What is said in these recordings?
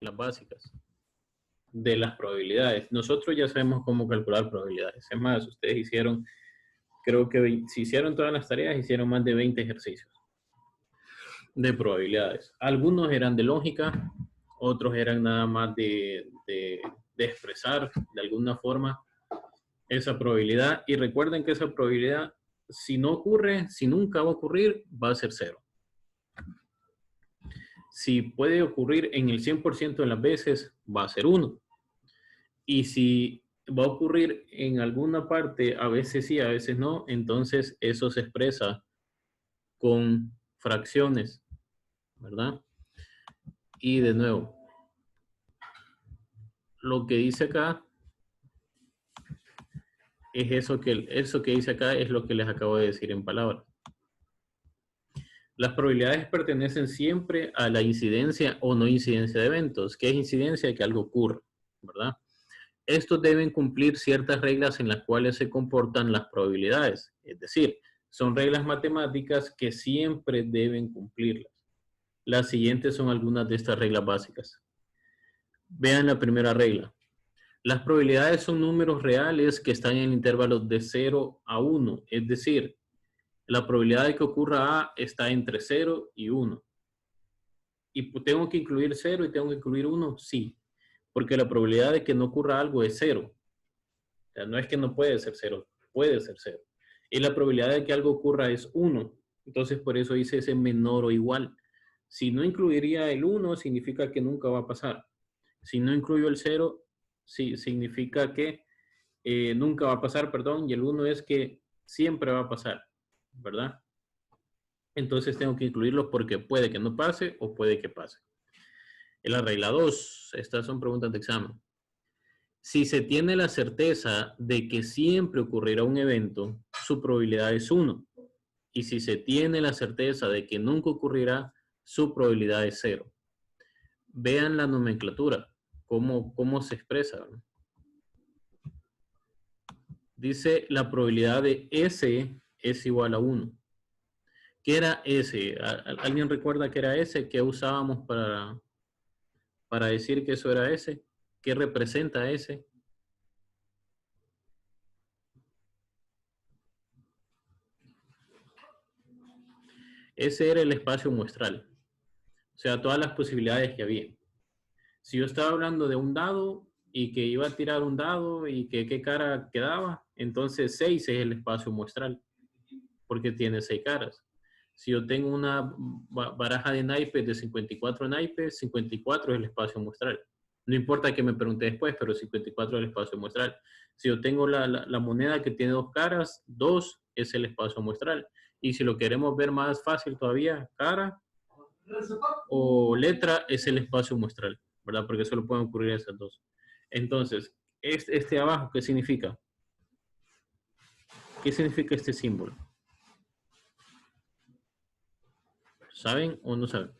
las básicas de las probabilidades. Nosotros ya sabemos cómo calcular probabilidades. Es más, ustedes hicieron, creo que si hicieron todas las tareas, hicieron más de 20 ejercicios de probabilidades. Algunos eran de lógica, otros eran nada más de expresar de alguna forma esa probabilidad. Y recuerden que esa probabilidad, si no ocurre, si nunca va a ocurrir, va a ser cero. Si puede ocurrir en el 100% de las veces, va a ser 1. Y si va a ocurrir en alguna parte, a veces sí, a veces no, entonces eso se expresa con fracciones, ¿verdad? Y de nuevo, lo que dice acá es eso que dice acá es lo que les acabo de decir en palabras. Las probabilidades pertenecen siempre a la incidencia o no incidencia de eventos. ¿Qué es incidencia? Que algo ocurre, ¿verdad? Estos deben cumplir ciertas reglas en las cuales se comportan las probabilidades. Es decir, son reglas matemáticas que siempre deben cumplirlas. Las siguientes son algunas de estas reglas básicas. Vean la primera regla. Las probabilidades son números reales que están en intervalos de 0 a 1. Es decir, la probabilidad de que ocurra A está entre 0 y 1. ¿Y tengo que incluir 0 y tengo que incluir 1? Sí, porque la probabilidad de que no ocurra algo es 0. O sea, no es que no puede ser 0, puede ser 0. Y la probabilidad de que algo ocurra es 1. Entonces, por eso dice ese menor o igual. Si no incluiría el 1, significa que nunca va a pasar. Si no incluyo el 0, sí, significa que nunca va a pasar, perdón, y el 1 es que siempre va a pasar, ¿verdad? Entonces tengo que incluirlos porque puede que no pase o puede que pase. En la regla 2, estas son preguntas de examen. Si se tiene la certeza de que siempre ocurrirá un evento, su probabilidad es 1. Y si se tiene la certeza de que nunca ocurrirá, su probabilidad es 0. Vean la nomenclatura, cómo se expresa, ¿no? Dice la probabilidad de S es igual a 1. ¿Qué era S? ¿Alguien recuerda qué era S? ¿Qué usábamos para decir que eso era S? ¿Qué representa S? Ese era el espacio muestral. O sea, todas las posibilidades que había. Si yo estaba hablando de un dado y que iba a tirar un dado y que qué cara quedaba, entonces 6 es el espacio muestral, porque tiene 6 caras. Si yo tengo una baraja de naipes de 54 naipes, 54 es el espacio muestral. No importa que me pregunte después, pero 54 es el espacio muestral. Si yo tengo la moneda que tiene 2 caras, 2 es el espacio muestral. Y si lo queremos ver más fácil todavía, cara o letra es el espacio muestral, ¿verdad? Porque solo pueden ocurrir esas dos. Entonces, este abajo, ¿qué significa? ¿Qué significa este símbolo? ¿Saben o no saben?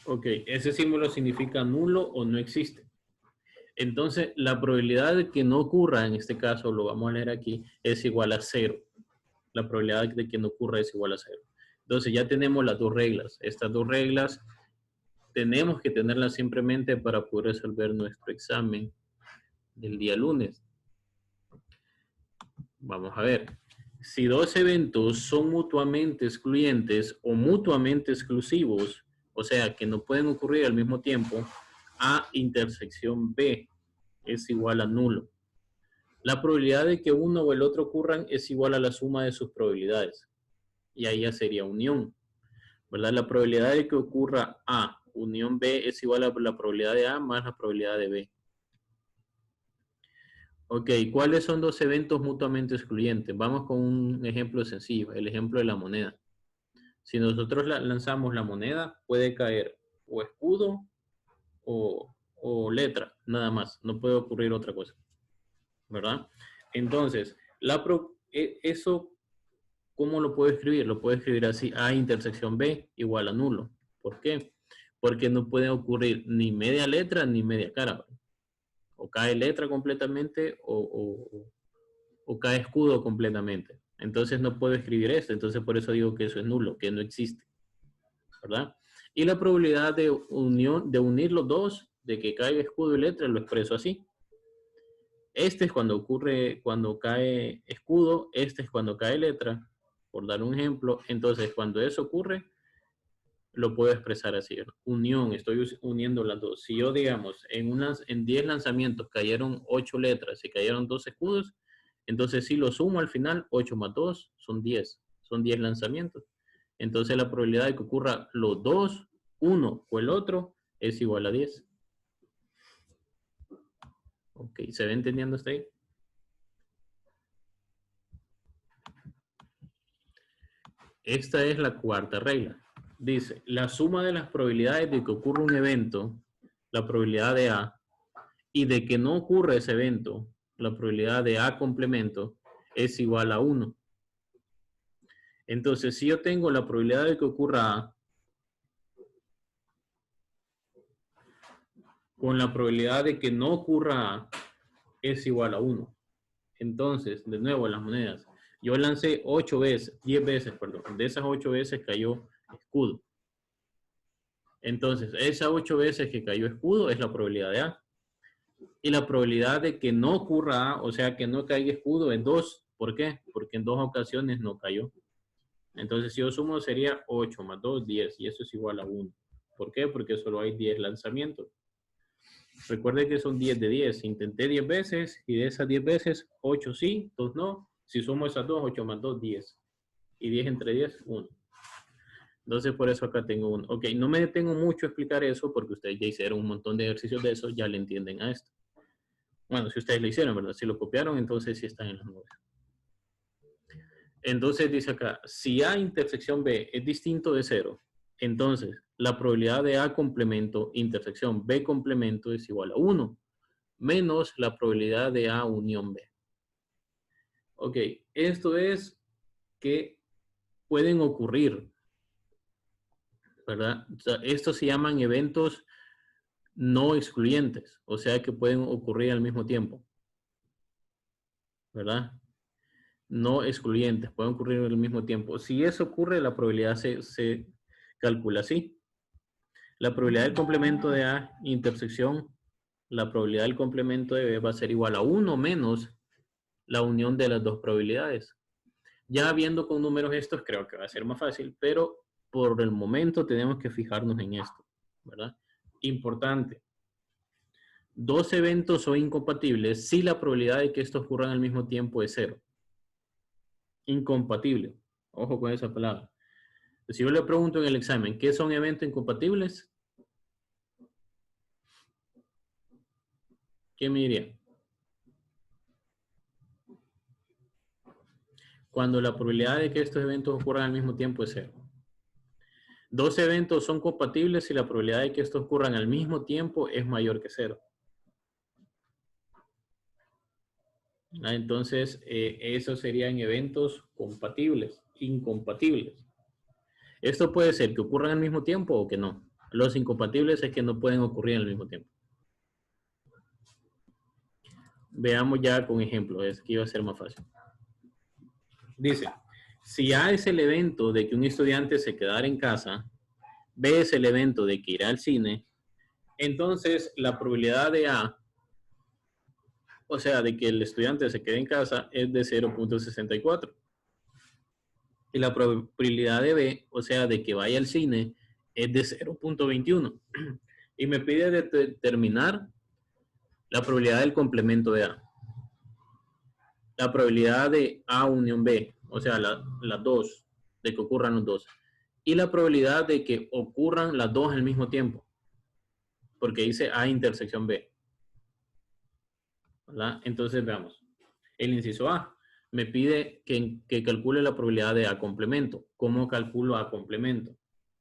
Ok, ese símbolo significa nulo o no existe. Entonces, la probabilidad de que no ocurra, en este caso, lo vamos a leer aquí, es igual a 0. La probabilidad de que no ocurra es igual a 0. Entonces, ya tenemos las dos reglas. Estas dos reglas tenemos que tenerlas simplemente para poder resolver nuestro examen del día lunes. Vamos a ver. Si dos eventos son mutuamente excluyentes o mutuamente exclusivos, o sea, que no pueden ocurrir al mismo tiempo, A intersección B es igual a nulo. La probabilidad de que uno o el otro ocurran es igual a la suma de sus probabilidades. Y ahí ya sería unión, ¿verdad? La probabilidad de que ocurra A unión B es igual a la probabilidad de A más la probabilidad de B. Ok, ¿cuáles son dos eventos mutuamente excluyentes? Vamos con un ejemplo sencillo, el ejemplo de la moneda. Si nosotros lanzamos la moneda, puede caer o escudo o letra, nada más. No puede ocurrir otra cosa, ¿verdad? Entonces, eso, ¿cómo lo puedo escribir? Lo puedo escribir así, A intersección B igual a nulo. ¿Por qué? Porque no puede ocurrir ni media letra ni media cara. O cae letra completamente o cae escudo completamente. Entonces no puedo escribir esto. Entonces por eso digo que eso es nulo, que no existe, ¿verdad? Y la probabilidad de unir los dos, de que caiga escudo y letra, lo expreso así. Este es cuando cae escudo, este es cuando cae letra, por dar un ejemplo. Entonces, cuando eso ocurre, lo puedo expresar así, ¿no? Unión, estoy uniendo las dos. Si yo, digamos, en 10 lanzamientos cayeron 8 letras y cayeron 2 escudos, entonces si lo sumo al final, 8 más 2 son 10. Son 10 lanzamientos. Entonces la probabilidad de que ocurra los dos, uno o el otro, es igual a 10. Ok, ¿se va entendiendo hasta ahí? Esta es la cuarta regla. Dice, la suma de las probabilidades de que ocurra un evento, la probabilidad de A, y de que no ocurra ese evento, la probabilidad de A complemento, es igual a 1. Entonces, si yo tengo la probabilidad de que ocurra A con la probabilidad de que no ocurra A, es igual a 1. Entonces, de nuevo, las monedas. Yo lancé 8 veces, 10 veces, perdón. De esas 8 veces cayó escudo. Entonces, esas 8 veces que cayó escudo es la probabilidad de A. Y la probabilidad de que no ocurra A, o sea, que no caiga escudo, es 2. ¿Por qué? Porque en 2 ocasiones no cayó. Entonces, si yo sumo, sería 8 más 2, 10. Y eso es igual a 1. ¿Por qué? Porque solo hay 10 lanzamientos. Recuerde que son 10 de 10. Intenté 10 veces y de esas 10 veces, 8 sí, 2 no. Si sumo esas 2, 8 más 2, 10. Y 10 entre 10, 1. Entonces, por eso acá tengo 1. Ok, no me detengo mucho a explicar eso porque ustedes ya hicieron un montón de ejercicios de eso, ya le entienden a esto. Bueno, si ustedes lo hicieron, ¿verdad? Si lo copiaron, entonces sí están en las nubes. Entonces dice acá, si A intersección B es distinto de 0, entonces la probabilidad de A complemento intersección B complemento es igual a 1, menos la probabilidad de A unión B. Ok, esto es que pueden ocurrir, ¿verdad? O sea, estos se llaman eventos no excluyentes, o sea que pueden ocurrir al mismo tiempo, ¿verdad? No excluyentes, pueden ocurrir al mismo tiempo. Si eso ocurre, la probabilidad se calcula así. La probabilidad del complemento de A intersección, la probabilidad del complemento de B va a ser igual a 1 menos la unión de las dos probabilidades. Ya viendo con números estos, creo que va a ser más fácil, pero por el momento tenemos que fijarnos en esto, ¿verdad? Importante. Dos eventos son incompatibles si la probabilidad de que estos ocurran al mismo tiempo es 0. Incompatible. Ojo con esa palabra. Si yo le pregunto en el examen, ¿qué son eventos incompatibles? ¿Qué me diría? Cuando la probabilidad de que estos eventos ocurran al mismo tiempo es 0. Dos eventos son compatibles si la probabilidad de que estos ocurran al mismo tiempo es mayor que 0. Entonces, esos serían eventos compatibles, incompatibles. Esto puede ser que ocurran al mismo tiempo o que no. Los incompatibles es que no pueden ocurrir al mismo tiempo. Veamos ya con ejemplo, es que iba a ser más fácil. Dice, si A es el evento de que un estudiante se quedara en casa, B es el evento de que irá al cine, entonces la probabilidad de A, o sea, de que el estudiante se quede en casa, es de 0.64. Y la probabilidad de B, o sea, de que vaya al cine, es de 0.21. Y me pide determinar la probabilidad del complemento de A. La probabilidad de A unión B, o sea, las dos, de que ocurran los dos. Y la probabilidad de que ocurran las dos al mismo tiempo. Porque dice A intersección B. ¿Verdad? Entonces veamos. El inciso A me pide que calcule la probabilidad de A complemento. ¿Cómo calculo A complemento?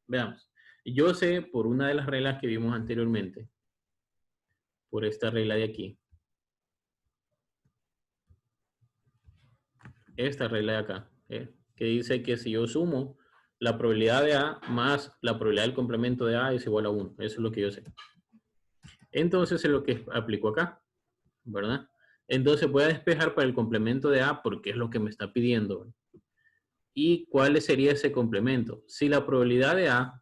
Veamos. Yo sé por una de las reglas que vimos anteriormente, por esta regla de aquí, esta regla de acá, que dice que si yo sumo la probabilidad de A más la probabilidad del complemento de A es igual a 1. Eso es lo que yo sé. Entonces es lo que aplico acá, ¿verdad? Entonces voy a despejar para el complemento de A porque es lo que me está pidiendo. ¿Y cuál sería ese complemento? Si la probabilidad de A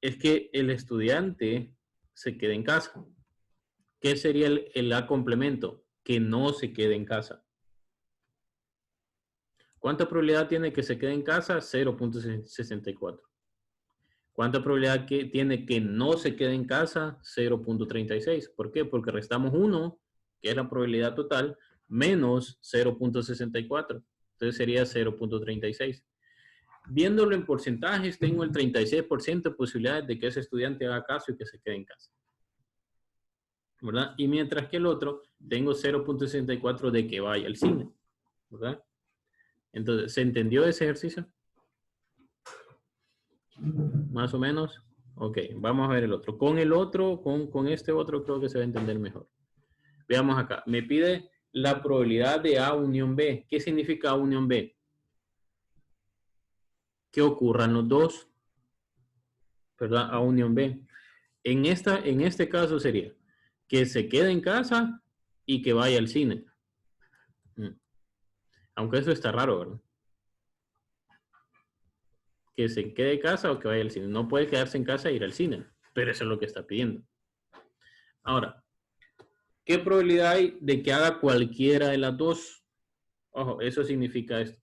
es que el estudiante se quede en casa. ¿Qué sería el A complemento? Que no se quede en casa. ¿Cuánta probabilidad tiene que se quede en casa? 0.64. ¿Cuánta probabilidad tiene que no se quede en casa? 0.36. ¿Por qué? Porque restamos 1, que es la probabilidad total, menos 0.64. Entonces sería 0.36. Viéndolo en porcentajes, tengo el 36% de posibilidades de que ese estudiante haga caso y que se quede en casa, ¿verdad? Y mientras que el otro, tengo 0.64 de que vaya al cine, ¿verdad? Entonces, ¿se entendió ese ejercicio? Más o menos. Ok, vamos a ver el otro. Con el otro, con este otro creo que se va a entender mejor. Veamos acá. Me pide la probabilidad de A unión B. ¿Qué significa A unión B? Que ocurran los dos, ¿verdad? A unión B. En este caso sería que se quede en casa y que vaya al cine. Aunque eso está raro, ¿verdad? Que se quede en casa o que vaya al cine. No puede quedarse en casa e ir al cine, pero eso es lo que está pidiendo. Ahora, ¿qué probabilidad hay de que haga cualquiera de las dos? Ojo, eso significa esto.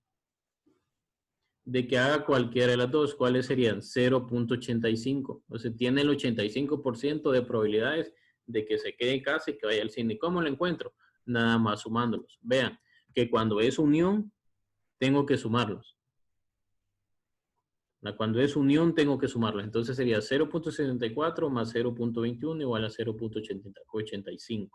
De que haga cualquiera de las dos, ¿cuáles serían? 0.85. O sea, tiene el 85% de probabilidades de que se quede en casa y que vaya al cine. ¿Cómo lo encuentro? Nada más sumándolos. Vean que cuando es unión, tengo que sumarlos. Cuando es unión, tengo que sumarlos. Entonces sería 0.64 más 0.21 igual a 0.85.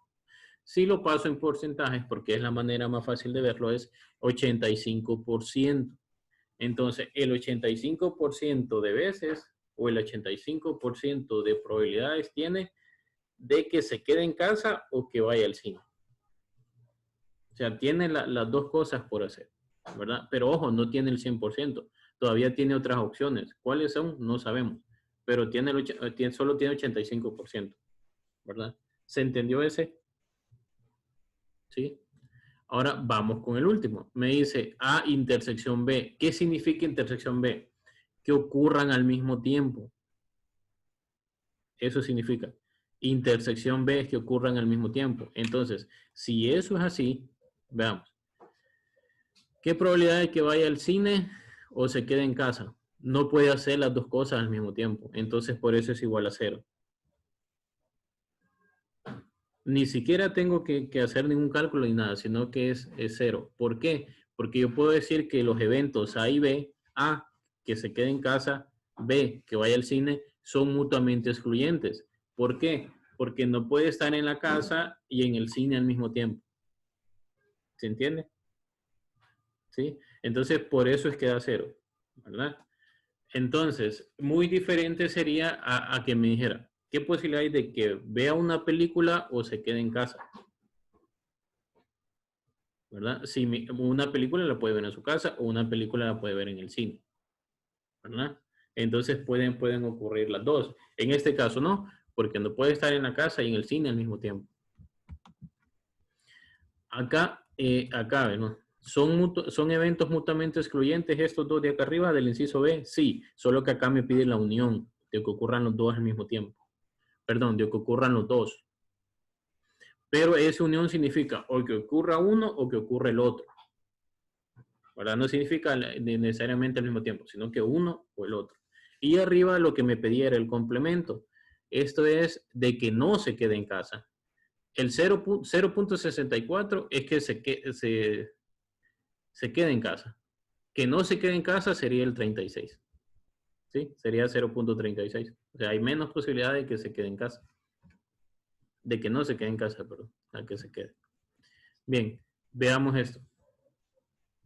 Si lo paso en porcentajes, porque es la manera más fácil de verlo, es 85%. Entonces, el 85% de veces o el 85% de probabilidades tiene de que se quede en casa o que vaya al cine. O sea, tiene las dos cosas por hacer, ¿verdad? Pero ojo, no tiene el 100%. Todavía tiene otras opciones. ¿Cuáles son? No sabemos. Pero solo tiene 85%, ¿verdad? ¿Se entendió ese? ¿Sí? Ahora vamos con el último. Me dice A intersección B. ¿Qué significa intersección B? Que ocurran al mismo tiempo. Eso significa. Intersección B es que ocurran al mismo tiempo. Entonces, si eso es así, veamos. ¿Qué probabilidad de que vaya al cine o se quede en casa? No puede hacer las dos cosas al mismo tiempo. Entonces, por eso es igual a 0. Ni siquiera tengo que hacer ningún cálculo ni nada, sino que es 0. ¿Por qué? Porque yo puedo decir que los eventos A y B, A, que se quede en casa, B, que vaya al cine, son mutuamente excluyentes. ¿Por qué? Porque no puede estar en la casa y en el cine al mismo tiempo. ¿Se entiende? ¿Sí? Entonces, por eso es que da 0, ¿verdad? Entonces, muy diferente sería a que me dijera, ¿qué posibilidad hay de que vea una película o se quede en casa? ¿Verdad? Si una película la puede ver en su casa o una película la puede ver en el cine, ¿verdad? Entonces pueden ocurrir las dos. En este caso no, porque no puede estar en la casa y en el cine al mismo tiempo. Acá, ¿no? ¿Son eventos mutuamente excluyentes estos dos de acá arriba del inciso B? Sí, solo que acá me pide la unión de que ocurran los dos al mismo tiempo. Perdón, de que ocurran los dos. Pero esa unión significa o que ocurra uno o que ocurra el otro. ¿Verdad? No significa necesariamente al mismo tiempo, sino que uno o el otro. Y arriba lo que me pedía era el complemento. Esto es de que no se quede en casa. El 0.64 es que se quede en casa. Que no se quede en casa sería el 36. ¿Sí? Sería 0.36. O sea, hay menos posibilidad de que se quede en casa. De que no se quede en casa, perdón. A que se quede. Bien, veamos esto.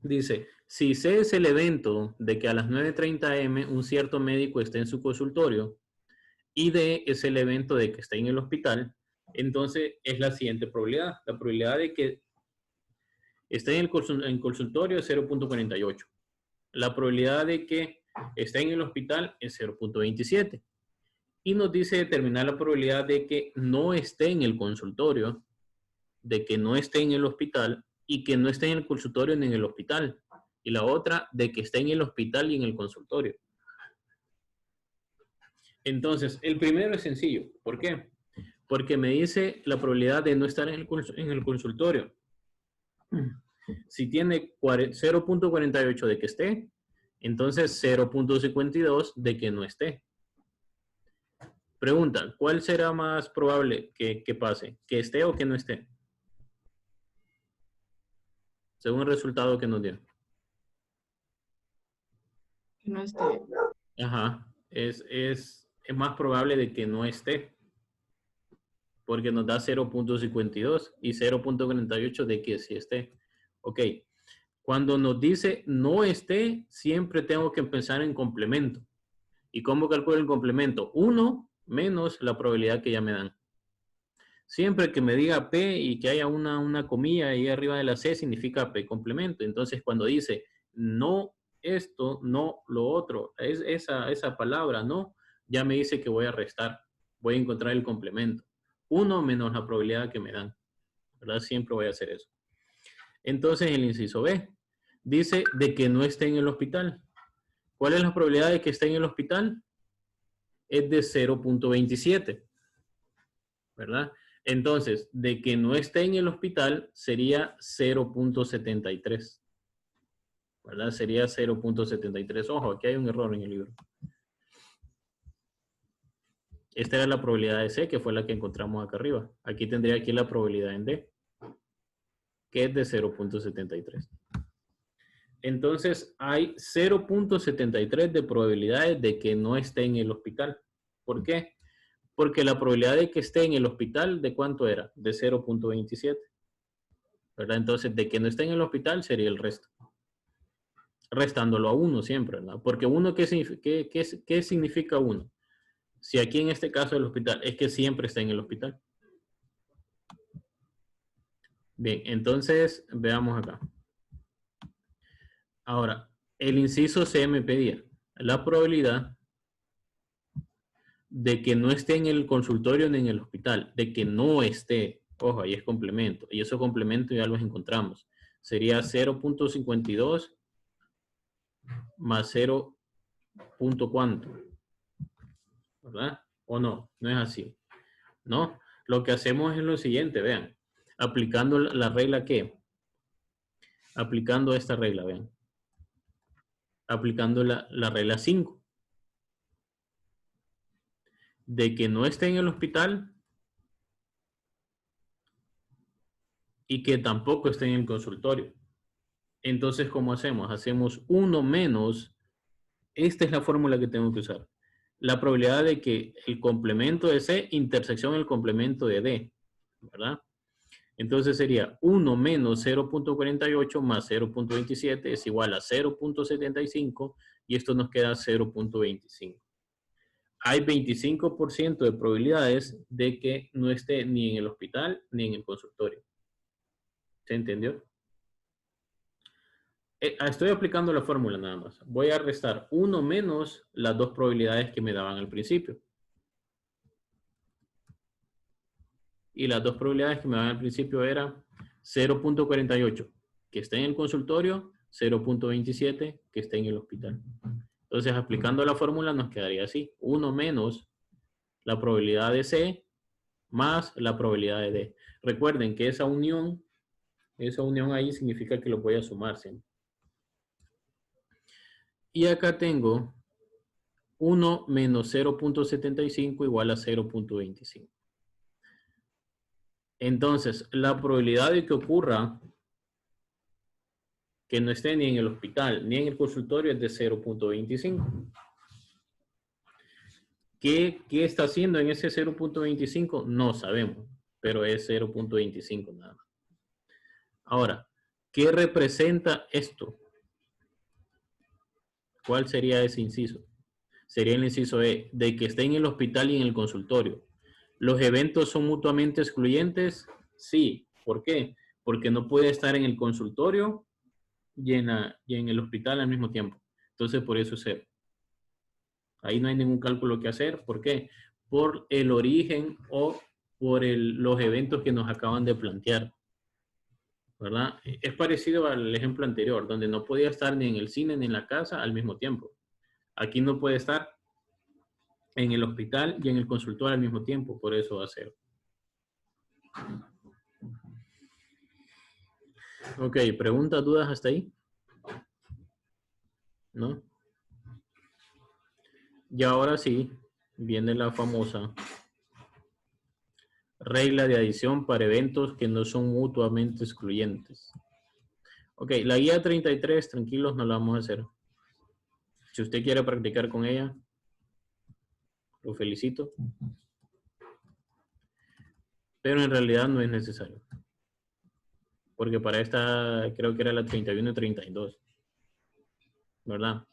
Dice, si C es el evento de que a las 9:30 am un cierto médico esté en su consultorio y D es el evento de que esté en el hospital, entonces es la siguiente probabilidad. La probabilidad de que esté en el consultorio es 0.48. La probabilidad de que esté en el hospital es 0.27. Y nos dice determinar la probabilidad de que no esté en el consultorio, de que no esté en el hospital y que no esté en el consultorio ni en el hospital. Y la otra, de que esté en el hospital y en el consultorio. Entonces, el primero es sencillo. ¿Por qué? Porque me dice la probabilidad de no estar en el consultorio. Si tiene 0.48 de que esté, entonces 0.52 de que no esté. Pregunta, ¿cuál será más probable que pase? ¿Que esté o que no esté? Según el resultado que nos dio. Que no esté. Ajá, es más probable de que no esté, porque nos da 0.52 y 0.48 de que sí esté. Ok, cuando nos dice no esté, siempre tengo que pensar en complemento. ¿Y cómo calculo el complemento? 1 menos la probabilidad que ya me dan. Siempre que me diga P y que haya una comilla ahí arriba de la C, significa P complemento. Entonces, cuando dice no esto, no lo otro, esa palabra no, ya me dice que voy a restar. Voy a encontrar el complemento. 1 menos la probabilidad que me dan. ¿Verdad? Siempre voy a hacer eso. Entonces, el inciso B dice de que no esté en el hospital. ¿Cuál es la probabilidad de que esté en el hospital? Es de 0.27. ¿Verdad? Entonces, de que no esté en el hospital sería 0.73. ¿Verdad? Sería 0.73. Ojo, aquí hay un error en el libro. Esta era la probabilidad de C, que fue la que encontramos acá arriba. Aquí tendría aquí la probabilidad en D, que es de 0.73. Entonces, hay 0.73 de probabilidades de que no esté en el hospital. ¿Por qué? Porque la probabilidad de que esté en el hospital, ¿de cuánto era? De 0.27. ¿Verdad? Entonces, de que no esté en el hospital sería el resto. Restándolo a 1 siempre, ¿verdad? Porque 1, ¿qué significa 1? Si aquí en este caso el hospital, es que siempre está en el hospital. Bien, entonces veamos acá. Ahora, el inciso C me pedía la probabilidad de que no esté en el consultorio ni en el hospital, de que no esté, ojo, ahí es complemento, y esos complementos ya los encontramos. Sería 0.52 más 0. ¿Cuánto? ¿Verdad? ¿O no? No es así. ¿No? Lo que hacemos es lo siguiente, vean. Aplicando la regla ¿qué? Aplicando esta regla, vean. Aplicando la regla 5. De que no esté en el hospital y que tampoco esté en el consultorio. Entonces, ¿cómo hacemos? Hacemos 1 menos, esta es la fórmula que tengo que usar. La probabilidad de que el complemento de C intersección el complemento de D, ¿verdad? Entonces sería 1 menos 0.48 más 0.27 es igual a 0.75 y esto nos queda 0.25. Hay 25% de probabilidades de que no esté ni en el hospital ni en el consultorio. ¿Se entendió? Estoy aplicando la fórmula nada más. Voy a restar 1 menos las dos probabilidades que me daban al principio. Y las dos probabilidades que me daban al principio eran 0.48, que esté en el consultorio, 0.27, que esté en el hospital. Entonces, aplicando la fórmula nos quedaría así. 1 menos la probabilidad de C más la probabilidad de D. Recuerden que esa unión ahí significa que lo voy a sumar siempre. Y acá tengo 1 menos 0.75 igual a 0.25. Entonces, la probabilidad de que ocurra que no esté ni en el hospital ni en el consultorio es de 0.25. ¿Qué está haciendo en ese 0.25? No sabemos, pero es 0.25 nada más. Ahora, ¿qué representa esto? ¿Cuál sería ese inciso? Sería el inciso E, de que esté en el hospital y en el consultorio. ¿Los eventos son mutuamente excluyentes? Sí. ¿Por qué? Porque no puede estar en el consultorio y en el hospital al mismo tiempo. Entonces, por eso es 0. Ahí no hay ningún cálculo que hacer. ¿Por qué? Por el origen o por los eventos que nos acaban de plantear. ¿Verdad? Es parecido al ejemplo anterior, donde no podía estar ni en el cine ni en la casa al mismo tiempo. Aquí no puede estar en el hospital y en el consultorio al mismo tiempo, por eso va a ser. Ok, ¿preguntas, dudas hasta ahí? ¿No? Y ahora sí, viene la famosa regla de adición para eventos que no son mutuamente excluyentes. Ok, la guía 33, tranquilos, no la vamos a hacer. Si usted quiere practicar con ella, lo felicito. Pero en realidad no es necesario. Porque para esta creo que era la 31 y 32. ¿Verdad?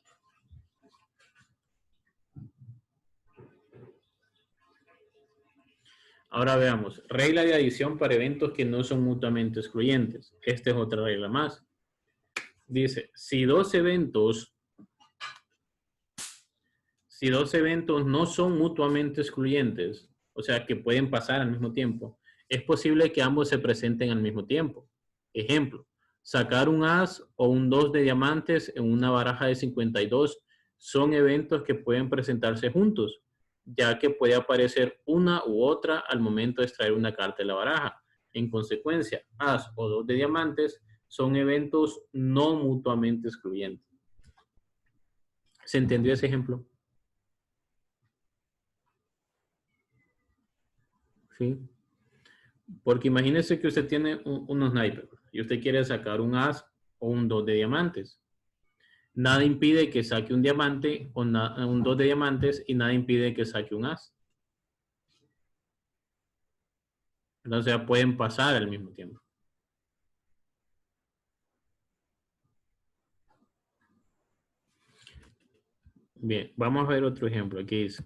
Ahora veamos. Regla de adición para eventos que no son mutuamente excluyentes. Esta es otra regla más. Dice, si dos eventos no son mutuamente excluyentes, o sea, que pueden pasar al mismo tiempo, es posible que ambos se presenten al mismo tiempo. Ejemplo, sacar un as o un 2 de diamantes en una baraja de 52 son eventos que pueden presentarse juntos, ya que puede aparecer una u otra al momento de extraer una carta de la baraja. En consecuencia, as o 2 de diamantes son eventos no mutuamente excluyentes. ¿Se entendió ese ejemplo? Sí. Porque imagínese que usted tiene unos naipes y usted quiere sacar un as o un 2 de diamantes. Nada impide que saque un diamante o un 2 de diamantes y nada impide que saque un as. O sea, pueden pasar al mismo tiempo. Bien, vamos a ver otro ejemplo. Aquí dice,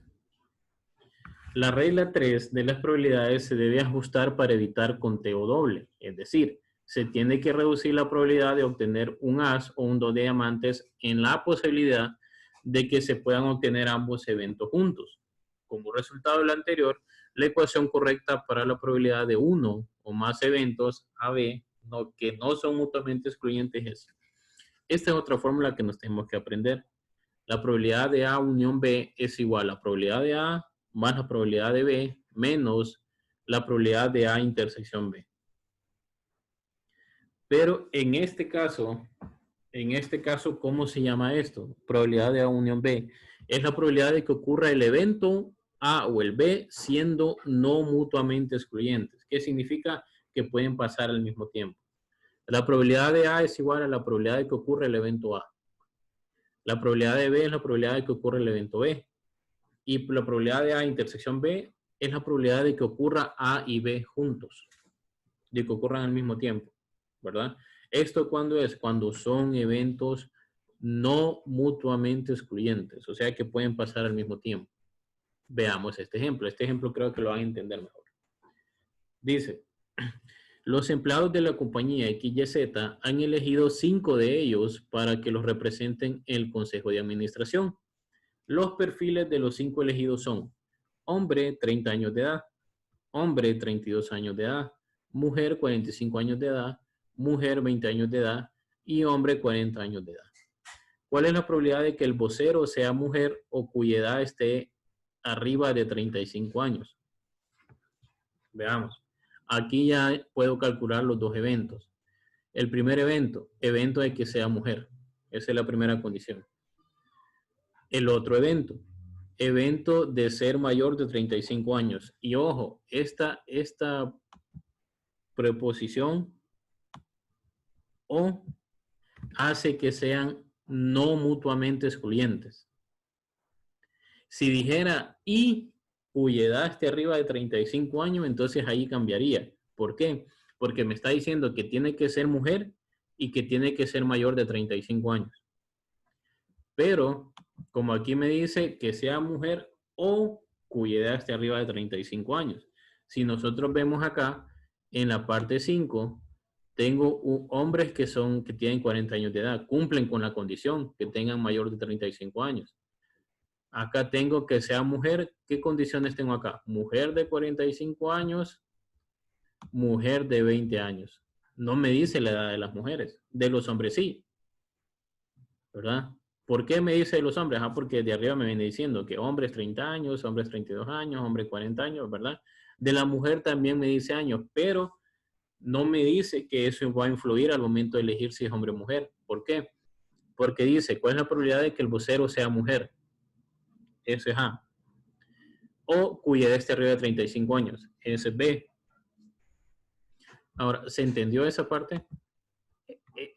la regla 3 de las probabilidades se debe ajustar para evitar conteo doble. Es decir, se tiene que reducir la probabilidad de obtener un as o un 2 de diamantes en la posibilidad de que se puedan obtener ambos eventos juntos. Como resultado de lo anterior, la ecuación correcta para la probabilidad de uno o más eventos AB que no son mutuamente excluyentes es. Esta es otra fórmula que nos tenemos que aprender. La probabilidad de A unión B es igual a la probabilidad de A más la probabilidad de B menos la probabilidad de A intersección B. Pero en este caso, ¿cómo se llama esto? Probabilidad de A unión B. Es la probabilidad de que ocurra el evento A o el B siendo no mutuamente excluyentes. ¿Qué significa? Que pueden pasar al mismo tiempo. La probabilidad de A es igual a la probabilidad de que ocurra el evento A. La probabilidad de B es la probabilidad de que ocurra el evento B. Y la probabilidad de A intersección B es la probabilidad de que ocurra A y B juntos, de que ocurran al mismo tiempo, ¿verdad? ¿Esto cuándo es? Cuando son eventos no mutuamente excluyentes, o sea que pueden pasar al mismo tiempo. Veamos este ejemplo. Este ejemplo creo que lo van a entender mejor. Dice, los empleados de la compañía XYZ han elegido 5 de ellos para que los representen en el consejo de administración. Los perfiles de los 5 elegidos son hombre, 30 años de edad, hombre, 32 años de edad, mujer, 45 años de edad, mujer, 20 años de edad y hombre, 40 años de edad. ¿Cuál es la probabilidad de que el vocero sea mujer o cuya edad esté arriba de 35 años? Veamos. Aquí ya puedo calcular los dos eventos. El primer evento de que sea mujer. Esa es la primera condición. El otro evento de ser mayor de 35 años. Y ojo, esta preposición o hace que sean no mutuamente excluyentes. Si dijera y cuya edad esté arriba de 35 años, entonces ahí cambiaría. ¿Por qué? Porque me está diciendo que tiene que ser mujer y que tiene que ser mayor de 35 años. Pero, como aquí me dice que sea mujer o cuya edad esté arriba de 35 años. Si nosotros vemos acá, en la parte 5, tengo hombres que tienen 40 años de edad, cumplen con la condición que tengan mayor de 35 años. Acá tengo que sea mujer. ¿Qué condiciones tengo acá? Mujer de 45 años, mujer de 20 años. No me dice la edad de las mujeres. De los hombres sí, ¿verdad? ¿Por qué me dice los hombres? Porque de arriba me viene diciendo que hombres 30 años, hombres 32 años, hombres 40 años, ¿verdad? De la mujer también me dice años, pero no me dice que eso va a influir al momento de elegir si es hombre o mujer. ¿Por qué? Porque dice, ¿cuál es la probabilidad de que el vocero sea mujer? Eso es A. O cuya edad esté arriba de 35 años. Eso es B. Ahora, ¿se entendió esa parte?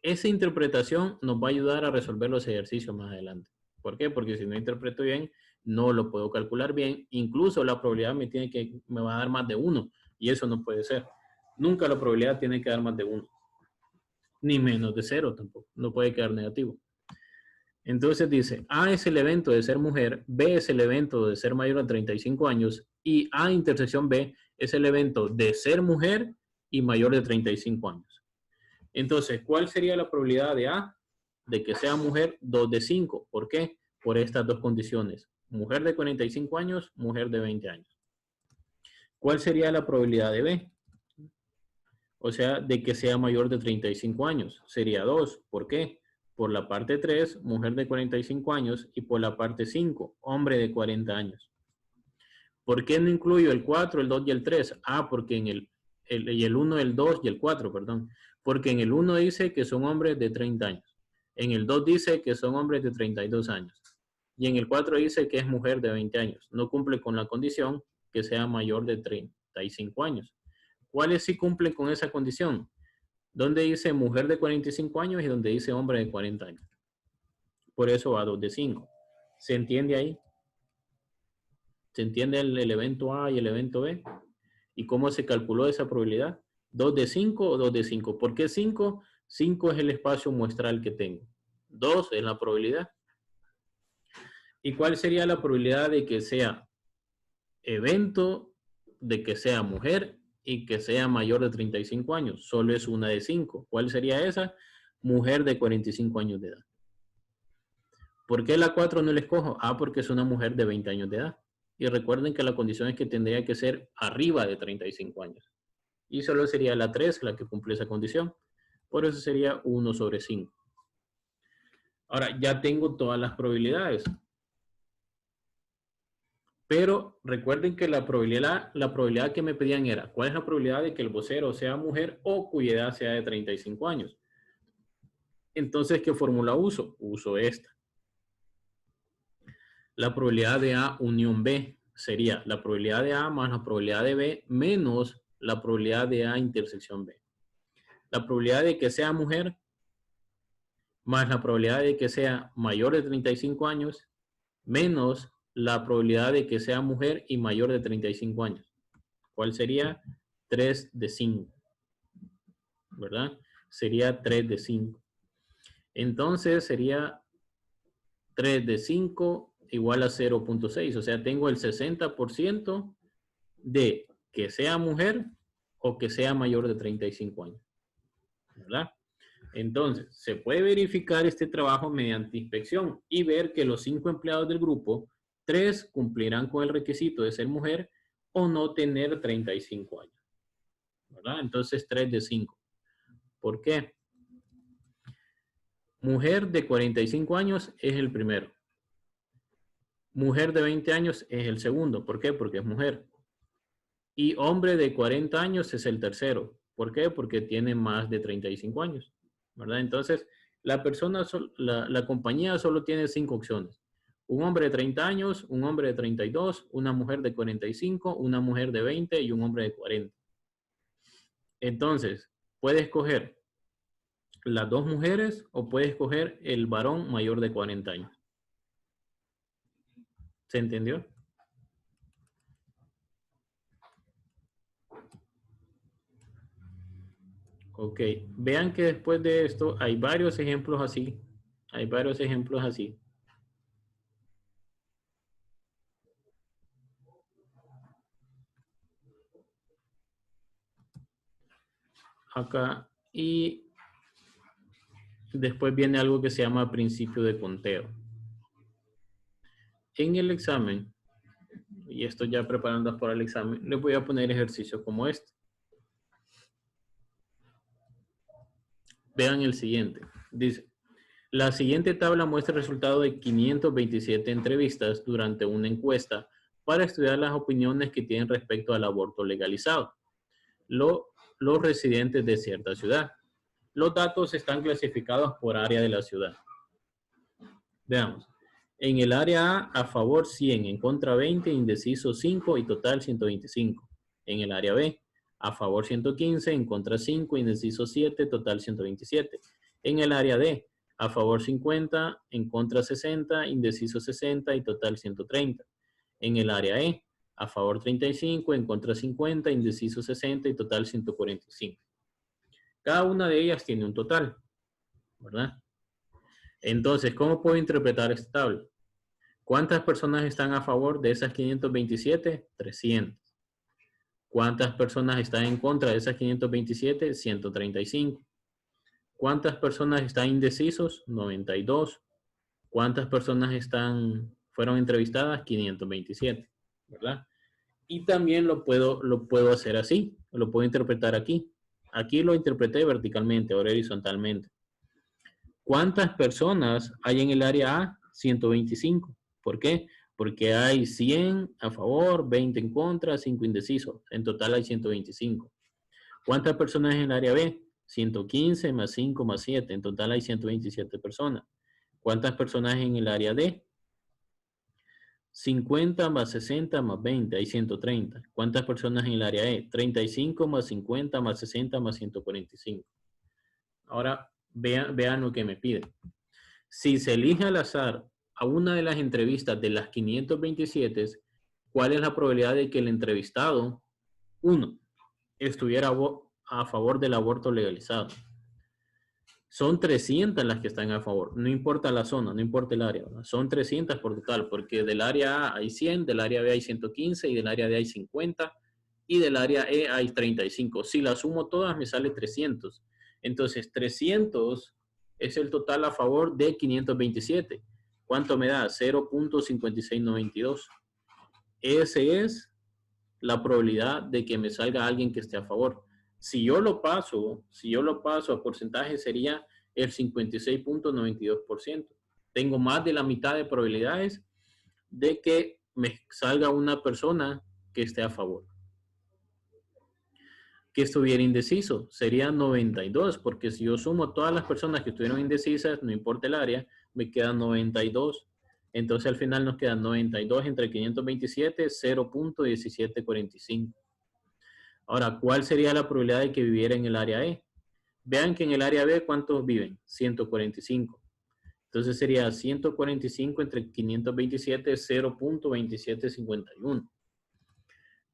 Esa interpretación nos va a ayudar a resolver los ejercicios más adelante. ¿Por qué? Porque si no interpreto bien, no lo puedo calcular bien. Incluso la probabilidad me va a dar más de 1. Y eso no puede ser. Nunca la probabilidad tiene que dar más de 1. Ni menos de 0 tampoco. No puede quedar negativo. Entonces dice, A es el evento de ser mujer, B es el evento de ser mayor de 35 años y A intersección B es el evento de ser mujer y mayor de 35 años. Entonces, ¿cuál sería la probabilidad de A? De que sea mujer, 2 de 5. ¿Por qué? Por estas dos condiciones. Mujer de 45 años, mujer de 20 años. ¿Cuál sería la probabilidad de B? O sea, de que sea mayor de 35 años. Sería 2. ¿Por qué? Por la parte 3, mujer de 45 años, y por la parte 5, hombre de 40 años. ¿Por qué no incluyo el 4, el 2 y el 3? Porque en el 1, el 2 y el 4, perdón. Porque en el 1 dice que son hombres de 30 años. En el 2 dice que son hombres de 32 años. Y en el 4 dice que es mujer de 20 años. No cumple con la condición que sea mayor de 35 años. ¿Cuáles sí cumplen con esa condición? Donde dice mujer de 45 años y donde dice hombre de 40 años. Por eso va 2 de 5. ¿Se entiende ahí? ¿Se entiende el evento A y el evento B? ¿Y cómo se calculó esa probabilidad? 2 de 5 o 2 de 5. ¿Por qué 5? 5 es el espacio muestral que tengo. 2 es la probabilidad. ¿Y cuál sería la probabilidad de que sea evento, de que sea mujer y que sea mayor de 35 años? Solo es una de 5. ¿Cuál sería esa? Mujer de 45 años de edad. ¿Por qué la 4 no la escojo? Porque es una mujer de 20 años de edad. Y recuerden que la condición es que tendría que ser arriba de 35 años. Y solo sería la 3 la que cumple esa condición. Por eso sería 1 sobre 5. Ahora, ya tengo todas las probabilidades. Pero recuerden que la probabilidad que me pedían era, ¿cuál es la probabilidad de que el vocero sea mujer o cuya edad sea de 35 años? Entonces, ¿qué fórmula uso? Uso esta. La probabilidad de A unión B sería la probabilidad de A más la probabilidad de B menos la probabilidad de A intersección B. La probabilidad de que sea mujer más la probabilidad de que sea mayor de 35 años menos la probabilidad de que sea mujer y mayor de 35 años. ¿Cuál sería? 3 de 5. ¿Verdad? Sería 3 de 5. Entonces sería 3 de 5 igual a 0.6. O sea, tengo el 60% de que sea mujer o que sea mayor de 35 años. ¿Verdad? Entonces, se puede verificar este trabajo mediante inspección y ver que los 5 empleados del grupo, 3 cumplirán con el requisito de ser mujer o no tener 35 años. ¿Verdad? Entonces, 3 de 5. ¿Por qué? Mujer de 45 años es el primero. Mujer de 20 años es el segundo. ¿Por qué? Porque es mujer. Y hombre de 40 años es el tercero. ¿Por qué? Porque tiene más de 35 años. ¿Verdad? Entonces, la compañía solo tiene 5 opciones. Un hombre de 30 años, un hombre de 32, una mujer de 45, una mujer de 20 y un hombre de 40. Entonces, puede escoger las dos mujeres o puede escoger el varón mayor de 40 años. ¿Se entendió? Ok, vean que después de esto hay varios ejemplos así. Hay varios ejemplos así. Acá. Y después viene algo que se llama principio de conteo. En el examen, y esto ya preparando para el examen, les voy a poner ejercicios como este. Vean el siguiente. Dice, La siguiente tabla muestra el resultado de 527 entrevistas durante una encuesta para estudiar las opiniones que tienen respecto al aborto legalizado. Los residentes de cierta ciudad. Los datos están clasificados por área de la ciudad. Veamos. En el área A favor 100, en contra 20, indeciso 5 y total 125. En el área B, a favor 115, en contra 5, indeciso 7, total 127. En el área D, a favor 50, en contra 60, indeciso 60 y total 130. En el área E, a favor 35, en contra 50, indeciso 60 y total 145. Cada una de ellas tiene un total, ¿verdad? Entonces, ¿cómo puedo interpretar esta tabla? ¿Cuántas personas están a favor de esas 527? 300. ¿Cuántas personas están en contra de esas 527? 135. ¿Cuántas personas están indecisos? 92. ¿Cuántas personas fueron entrevistadas? 527, ¿verdad? Y también lo puedo hacer así, lo puedo interpretar aquí. Aquí lo interpreté verticalmente, ahora horizontalmente. ¿Cuántas personas hay en el área A? 125. ¿Por qué? Porque hay 100 a favor, 20 en contra, 5 indecisos. En total hay 125. ¿Cuántas personas en el área B? 115 más 5 más 7. En total hay 127 personas. ¿Cuántas personas en el área D? 50 más 60 más 20, hay 130. ¿Cuántas personas en el área E? 35 más 50 más 60 más 145. Ahora vean lo que me pide. Si se elige al azar a una de las entrevistas de las 527, ¿cuál es la probabilidad de que el entrevistado, 1, estuviera a favor del aborto legalizado? Son 300 las que están a favor, no importa la zona, no importa el área, ¿verdad? Son 300 por total, porque del área A hay 100, del área B hay 115 y del área D hay 50 y del área E hay 35. Si las sumo todas me sale 300. Entonces 300 es el total a favor de 527. ¿Cuánto me da? 0.5692. Esa es la probabilidad de que me salga alguien que esté a favor. Si yo lo paso a porcentaje sería el 56.92%. Tengo más de la mitad de probabilidades de que me salga una persona que esté a favor. Que estuviera indeciso sería 92, porque si yo sumo todas las personas que estuvieron indecisas, no importa el área, me quedan 92. Entonces al final nos quedan 92 entre 527, 0.1745. Ahora, ¿cuál sería la probabilidad de que viviera en el área E? Vean que en el área B, ¿cuántos viven? 145. Entonces sería 145 entre 527, 0.2751.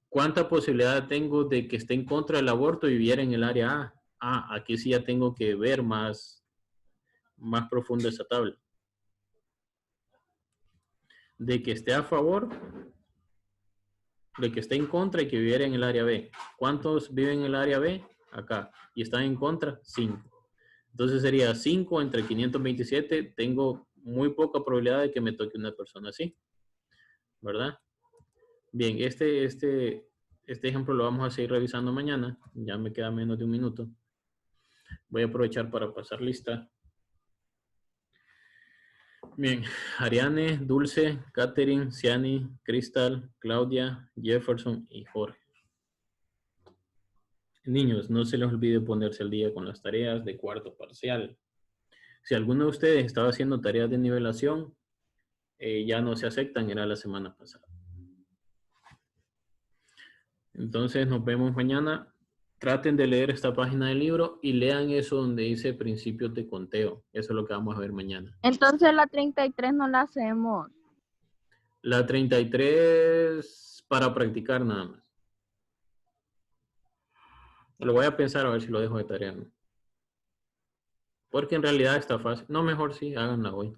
¿Cuánta posibilidad tengo de que esté en contra del aborto y viviera en el área A? Ah, aquí sí ya tengo que ver más profundo esa tabla. De que esté a favor, de que esté en contra y que viviera en el área B. ¿Cuántos viven en el área B? Acá. Y están en contra, 5. Entonces sería 5 entre 527. Tengo muy poca probabilidad de que me toque una persona así, ¿verdad? Bien, este ejemplo lo vamos a seguir revisando mañana. Ya me queda menos de un minuto. Voy a aprovechar para pasar lista. Bien, Ariane, Dulce, Catherine, Ciani, Crystal, Claudia, Jefferson y Jorge. Niños, no se les olvide ponerse al día con las tareas de cuarto parcial. Si alguno de ustedes estaba haciendo tareas de nivelación, ya no se aceptan, era la semana pasada. Entonces nos vemos mañana. Traten de leer esta página del libro y lean eso donde dice principios de conteo. Eso es lo que vamos a ver mañana. Entonces la 33 no la hacemos. La 33 para practicar nada más. Lo voy a pensar a ver si lo dejo de tarea, ¿no? Porque en realidad está fácil. No, mejor sí, háganla hoy.